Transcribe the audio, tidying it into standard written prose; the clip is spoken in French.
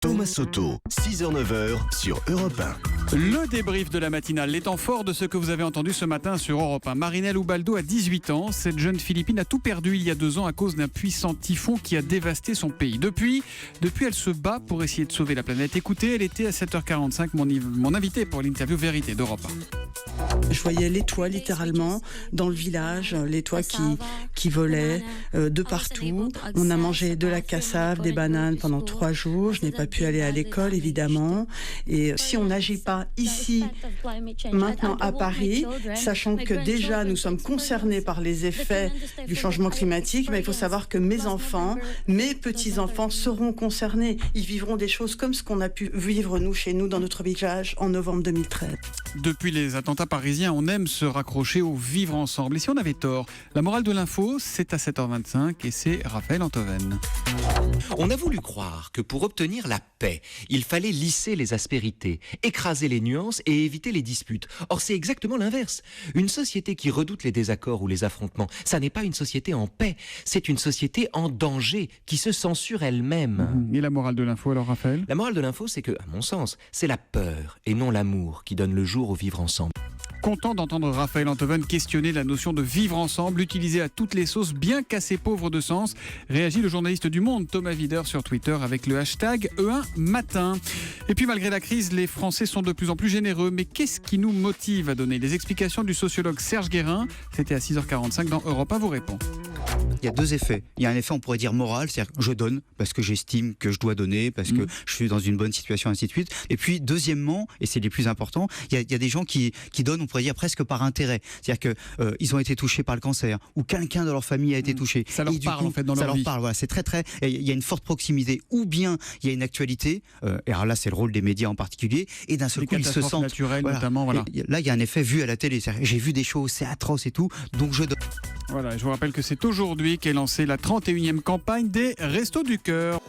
Thomas Soto, 6h-9h sur Europe 1. Le débrief de la matinale, les temps forts de ce que vous avez entendu ce matin sur Europe 1. Marinelle Ubaldo a 18 ans. Cette jeune Philippine a tout perdu il y a 2 ans à cause d'un puissant typhon qui a dévasté son pays. Depuis, elle se bat pour essayer de sauver la planète. Écoutez, elle était à 7h45 mon invité pour l'interview Vérité d'Europe 1. Je voyais les toits littéralement dans le village, les toits qui volaient de partout. On a mangé de la cassave, des bananes pendant 3 jours. Je n'ai pas pu aller à l'école évidemment. Et si on n'agit pas ici, maintenant à Paris, sachant que déjà nous sommes concernés par les effets du changement climatique, il faut savoir que mes enfants, mes petits-enfants seront concernés. Ils vivront des choses comme ce qu'on a pu vivre nous chez nous dans notre village en novembre 2013. Depuis les attentats parisiens, on aime se raccrocher au vivre ensemble. Et si on avait tort? La morale de l'info, c'est à 7h25 et c'est Raphaël Antoven. On a voulu croire que pour obtenir la paix, il fallait lisser les aspérités, écraser les nuances et éviter les disputes. Or, c'est exactement l'inverse. Une société qui redoute les désaccords ou les affrontements, ça n'est pas une société en paix, c'est une société en danger, qui se censure elle-même. Et la morale de l'info alors, Raphaël? La morale de l'info, c'est que, à mon sens, c'est la peur et non l'amour qui donne le jour au vivre ensemble. Content d'entendre Raphaël Antoven questionner la notion de vivre ensemble, utilisée à toutes les sauces, bien qu'assez pauvre de sens. Réagit le journaliste du Monde, Thomas Wider, sur Twitter avec le hashtag E1Matin. Et puis malgré la crise, les Français sont de plus en plus généreux. Mais qu'est-ce qui nous motive à donner? Les explications du sociologue Serge Guérin. C'était à 6h45 dans Europe 1 vous répond. Il y a 2 effets. Il y a un effet, on pourrait dire moral, c'est-à-dire que je donne parce que j'estime que je dois donner, parce que je suis dans une bonne situation, ainsi de suite. Et puis, deuxièmement, et c'est les plus importants, il y a des gens qui donnent, on pourrait dire presque par intérêt. C'est-à-dire que ils ont été touchés par le cancer, ou quelqu'un de leur famille a été touché. Ça leur parle en fait dans leur vie. Ça leur parle, voilà, c'est très. Et il y a une forte proximité, ou bien il y a une actualité. Et alors là, c'est le rôle des médias en particulier. Et d'un seul coup, ils se sentent naturelles, notamment. Voilà. Là, il y a un effet vu à la télé. J'ai vu des choses, c'est atroce et tout, donc je donne. Voilà, je vous rappelle que c'est aujourd'hui qu'est lancée la 31e campagne des Restos du Cœur.